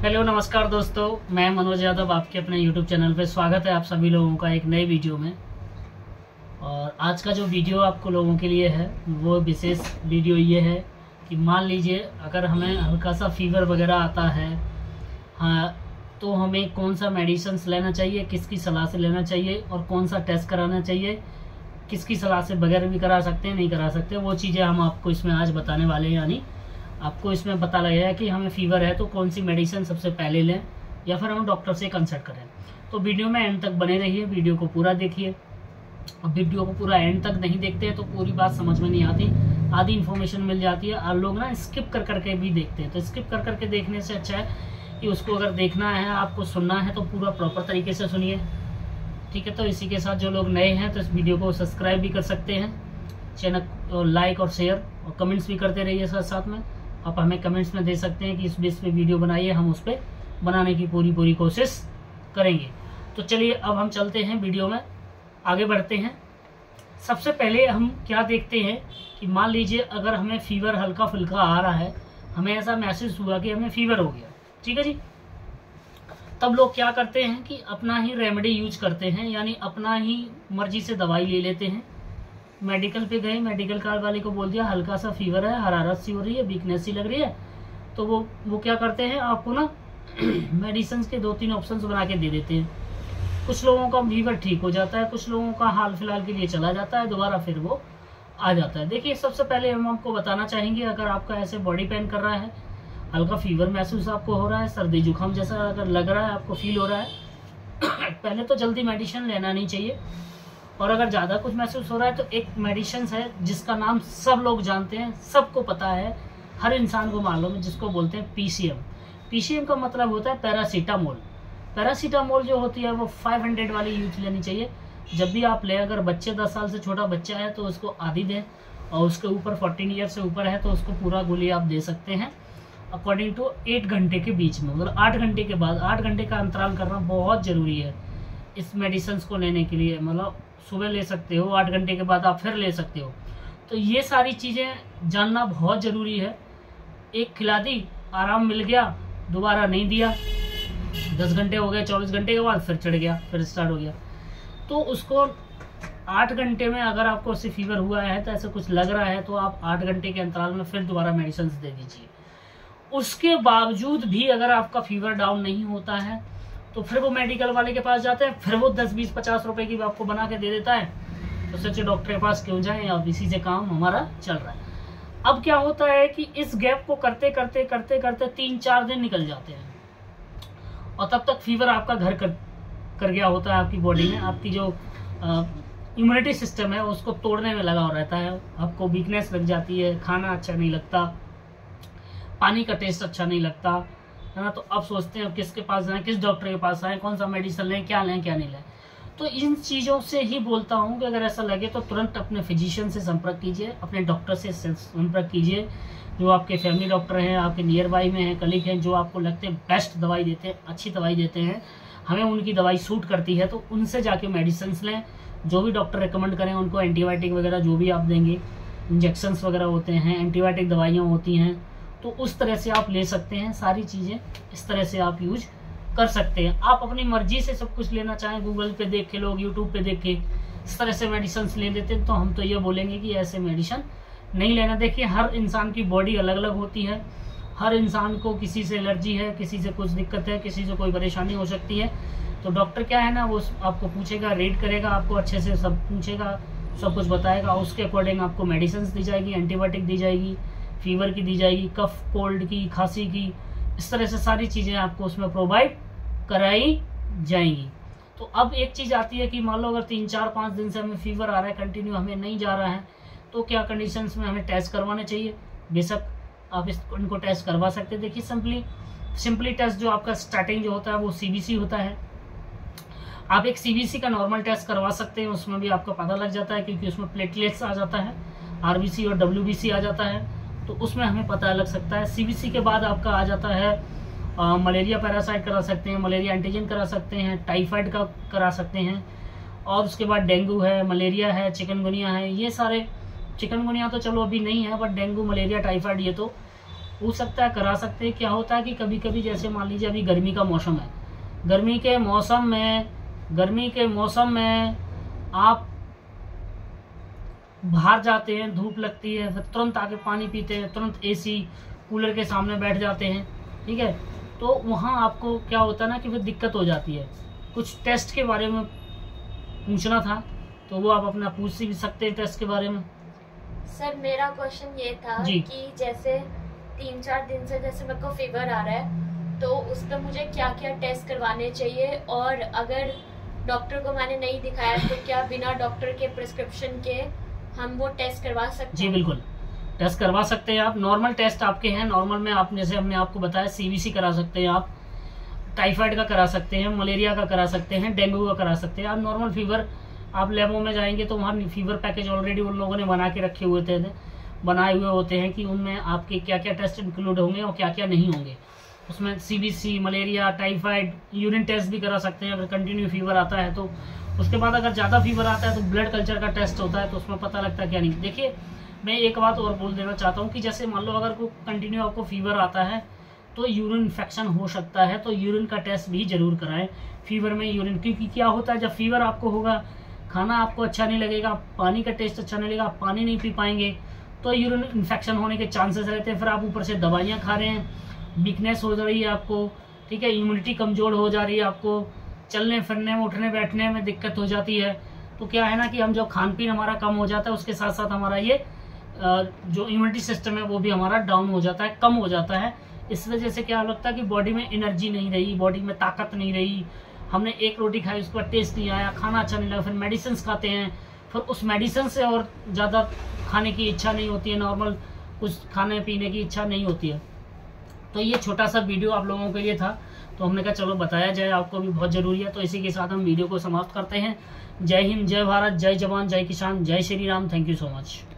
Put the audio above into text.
Hello नमस्कार दोस्तों, मैं मनोज यादव आपके अपने YouTube चैनल पे स्वागत है आप सभी लोगों का एक नए वीडियो में। और आज का जो वीडियो आपको लोगों के लिए है वो विशेष वीडियो ये है कि मान लीजिए अगर हमें हल्का सा फीवर वगैरह आता है, हाँ, तो हमें कौन सा मेडिसिन्स लेना चाहिए, किसकी सलाह से लेना चाहिए और कौन सा टेस्ट कराना चाहिए, किसकी सलाह से बगैर भी करा सकते हैं, नहीं करा सकते, वो चीज़ें हम आपको इसमें आज बताने वाले हैं। यानी आपको इसमें पता लगेगा कि हमें फीवर है तो कौन सी मेडिसिन सबसे पहले लें या फिर हम डॉक्टर से कंसल्ट करें। तो वीडियो में एंड तक बने रहिए, वीडियो को पूरा देखिए। और वीडियो को पूरा एंड तक नहीं देखते हैं तो पूरी बात समझ में नहीं आती, आधी इन्फॉर्मेशन मिल जाती है। और लोग ना स्किप कर करके भी देखते हैं, तो स्किप कर करके देखने से अच्छा है कि उसको अगर देखना है, आपको सुनना है तो पूरा प्रॉपर तरीके से सुनिए, ठीक है। तो इसी के साथ जो लोग नए हैं तो इस वीडियो को सब्सक्राइब भी कर सकते हैं, चैनल लाइक और शेयर और कमेंट्स भी करते रहिए। साथ साथ में आप हमें कमेंट्स में दे सकते हैं कि इस बेस पे वीडियो बनाइए, हम उस पर बनाने की पूरी कोशिश करेंगे। तो चलिए अब हम चलते हैं, वीडियो में आगे बढ़ते हैं। सबसे पहले हम क्या देखते हैं कि मान लीजिए अगर हमें फीवर हल्का फुल्का आ रहा है, हमें ऐसा महसूस हुआ कि हमें फीवर हो गया, ठीक है जी। तब लोग क्या करते हैं कि अपना ही रेमेडी यूज करते हैं, यानी अपना ही मर्जी से दवाई ले लेते हैं। मेडिकल पे गए, मेडिकल कार्ड वाले को बोल दिया हल्का सा फीवर है, हरारत सी हो रही है, वीकनेस सी लग रही है, तो वो क्या करते हैं, आपको ना मेडिसिन के 2-3 ऑप्शंस बना के दे देते हैं। कुछ लोगों का फीवर ठीक हो जाता है, कुछ लोगों का हाल फिलहाल के लिए चला जाता है, दोबारा फिर वो आ जाता है। देखिए सबसे पहले हम आपको बताना चाहेंगे, अगर आपका ऐसे बॉडी पेन कर रहा है, हल्का फीवर महसूस आपको हो रहा है, सर्दी जुकाम जैसा अगर लग रहा है, आपको फील हो रहा है, पहले तो जल्दी मेडिसिन लेना नहीं चाहिए। और अगर ज़्यादा कुछ महसूस हो रहा है तो एक मेडिसिन है जिसका नाम सब लोग जानते हैं, सबको पता है, हर इंसान को मालूम है, जिसको बोलते हैं पीसीएम। पीसीएम का मतलब होता है पैरासीटामोल। पैरासीटामोल जो होती है वो 500 वाली यूज लेनी चाहिए जब भी आप लें। अगर बच्चे 10 साल से छोटा बच्चा है तो उसको आधी दें, और उसके ऊपर 14 ईयर से ऊपर है तो उसको पूरा गोली आप दे सकते हैं अकॉर्डिंग टू 8 घंटे के बीच में, मतलब 8 घंटे के बाद। 8 घंटे का अंतराल करना बहुत ज़रूरी है इस मेडिसिन को लेने के लिए। मतलब सुबह ले सकते हो, 8 घंटे के बाद आप फिर ले सकते हो। तो ये सारी चीज़ें जानना बहुत ज़रूरी है। एक खिला दी, आराम मिल गया, दोबारा नहीं दिया, 10 घंटे हो गए, 24 घंटे के बाद फिर चढ़ गया, फिर स्टार्ट हो गया। तो उसको 8 घंटे में अगर आपको उससे फीवर हुआ है तो ऐसा कुछ लग रहा है तो आप 8 घंटे के अंतराल में फिर दोबारा मेडिसिन दे दीजिए। उसके बावजूद भी अगर आपका फीवर डाउन नहीं होता है तो फिर वो मेडिकल वाले के पास जाते हैं, फिर वो 10, 20, 50 रुपए की आपको बना के दे देता है। तो सोचे डॉक्टर के पास क्यों जाएं, अब इसी से काम हमारा चल रहा है। अब क्या होता है कि इस गैप को करते करते 3-4 दिन निकल जाते हैं और तब तक फीवर आपका घर कर गया होता है आपकी बॉडी में। आपकी जो इम्यूनिटी सिस्टम है उसको तोड़ने में लगा रहता है, आपको वीकनेस लग जाती है, खाना अच्छा नहीं लगता, पानी का टेस्ट अच्छा नहीं लगता, है ना। तो अब सोचते हैं किसके पास जाएं, किस डॉक्टर के पास आए, कौन सा मेडिसिन लें, क्या लें क्या नहीं लें। तो इन चीज़ों से ही बोलता हूँ कि अगर ऐसा लगे तो तुरंत अपने फिजिशियन से संपर्क कीजिए, अपने डॉक्टर से संपर्क कीजिए, जो आपके फैमिली डॉक्टर हैं, आपके नियर बाई में हैं, कलीग हैं, जो आपको लगते हैं बेस्ट दवाई देते हैं, अच्छी दवाई देते हैं, हमें उनकी दवाई सूट करती है, तो उनसे जाके मेडिसिन लें। जो भी डॉक्टर रिकमेंड करें उनको, एंटीबायोटिक वगैरह जो भी आप देंगे, इंजेक्शन्स वगैरह होते हैं, एंटीबायोटिक दवाइयाँ होती हैं, तो उस तरह से आप ले सकते हैं। सारी चीज़ें इस तरह से आप यूज कर सकते हैं। आप अपनी मर्जी से सब कुछ लेना चाहें, गूगल पे देख के, लोग यूट्यूब पे देख के इस तरह से मेडिसिन ले लेते हैं, तो हम तो ये बोलेंगे कि ऐसे मेडिसिन नहीं लेना। देखिए हर इंसान की बॉडी अलग अलग होती है, हर इंसान को किसी से एलर्जी है, किसी से कुछ दिक्कत है, किसी से कोई परेशानी हो सकती है। तो डॉक्टर क्या है ना, वो आपको पूछेगा, रेट करेगा, आपको अच्छे से सब पूछेगा, सब कुछ बताएगा, उसके अकॉर्डिंग आपको मेडिसिन दी जाएगी, एंटीबायोटिक दी जाएगी, फीवर की दी जाएगी, कफ कोल्ड की, खांसी की, इस तरह से सारी चीज़ें आपको उसमें प्रोवाइड कराई जाएंगी। तो अब एक चीज़ आती है कि मान लो अगर 3-4-5 दिन से हमें फीवर आ रहा है कंटिन्यू, हमें नहीं जा रहा है, तो क्या कंडीशंस में हमें टेस्ट करवाने चाहिए। बेशक आप इनको टेस्ट करवा सकते हैं। देखिए सिंपली टेस्ट जो आपका स्टार्टिंग जो होता है वो सीबीसी होता है। आप एक सीबीसी का नॉर्मल टेस्ट करवा सकते हैं, उसमें भी आपको पता लग जाता है, क्योंकि उसमें प्लेटलेट्स आ जाता है, आरबीसी और डब्ल्यूबीसी आ जाता है, तो उसमें हमें पता लग सकता है। सीबीसी के बाद आपका आ जाता है मलेरिया पैरासाइट करा सकते हैं, मलेरिया एंटीजन करा सकते हैं, टाइफाइड का करा सकते हैं, और उसके बाद डेंगू है, मलेरिया है, चिकनगुनिया है। ये सारे, चिकनगुनिया तो चलो अभी नहीं है, बट डेंगू, मलेरिया, टाइफाइड ये तो हो सकता है करा सकते हैं। क्या होता है कि कभी कभी जैसे मान लीजिए अभी गर्मी का मौसम है, गर्मी के मौसम में आप बाहर जाते हैं, धूप लगती है, फिर तुरंत आके पानी पीते हैं, तुरंत एसी कूलर के सामने बैठ जाते हैं, ठीक है, तो वहाँ आपको क्या होता है ना कि फिर दिक्कत हो जाती है। कुछ टेस्ट के बारे में पूछना था तो वो आप अपना पूछ भी सकते हैं टेस्ट के बारे में। सर मेरा क्वेश्चन ये था कि जैसे 3-4 दिन से जैसे मेरे को फीवर आ रहा है, तो उस पर मुझे क्या क्या टेस्ट करवाने चाहिए, और अगर डॉक्टर को मैंने नहीं दिखाया तो क्या बिना डॉक्टर के प्रिस्क्रिप्शन के हम वो टेस्ट करवा सकते हैं? जी बिल्कुल, टेस्ट करवा सकते हैं आप। नॉर्मल टेस्ट आपके हैं, नॉर्मल में आप जैसे हमने आपको बताया CBC करा सकते हैं आप, टाइफाइड का करा सकते हैं, मलेरिया का करा सकते हैं, डेंगू का करा सकते हैं आप। नॉर्मल फीवर आप लैबों में जाएंगे तो वहाँ फीवर पैकेज ऑलरेडी उन लोगों ने बना के रखे हुए बनाए हुए होते हैं कि उनमें आपके क्या क्या टेस्ट इंक्लूड होंगे और क्या क्या नहीं होंगे। उसमें CBC, malaria, typhoid, urine test भी करा सकते हैं अगर कंटिन्यू फीवर आता है तो। उसके बाद अगर ज़्यादा फीवर आता है तो ब्लड कल्चर का टेस्ट होता है, तो उसमें पता लगता है क्या नहीं। देखिए मैं एक बात और बोल देना चाहता हूँ कि जैसे मान लो अगर कोई कंटिन्यू आपको फीवर आता है तो यूरिन इन्फेक्शन हो सकता है, तो यूरिन का टेस्ट भी जरूर कराएं फीवर में यूरिन। क्योंकि क्या होता है जब फीवर आपको होगा, खाना आपको अच्छा नहीं लगेगा, पानी का टेस्ट अच्छा नहीं लगेगा, आप पानी नहीं पी पाएंगे, तो यूरिन इन्फेक्शन होने के चांसेस रहते हैं। फिर आप ऊपर से दवाइयाँ खा रहे हैं, वीकनेस हो रही है आपको, ठीक है, इम्यूनिटी कमजोर हो जा रही है, आपको चलने फिरने में, उठने बैठने में दिक्कत हो जाती है। तो क्या है ना कि हम जो खान पीन हमारा कम हो जाता है, उसके साथ साथ हमारा ये जो इम्यूनिटी सिस्टम है वो भी हमारा डाउन हो जाता है, कम हो जाता है। इस वजह से क्या लगता है कि बॉडी में एनर्जी नहीं रही, बॉडी में ताकत नहीं रही, हमने एक रोटी खाई उसके बाद टेस्ट नहीं आया, खाना अच्छा नहीं लगा, फिर मेडिसिन खाते हैं, फिर उस मेडिसिन से और ज़्यादा खाने की इच्छा नहीं होती है, नॉर्मल कुछ खाने पीने की इच्छा नहीं होती है। तो ये छोटा सा वीडियो आप लोगों के लिए था, तो हमने कहा चलो बताया जाए, आपको भी बहुत ज़रूरी है। तो इसी के साथ हम वीडियो को समाप्त करते हैं। जय हिंद, जय भारत, जय जवान, जय किसान, जय Shri Ram. Thank you so much.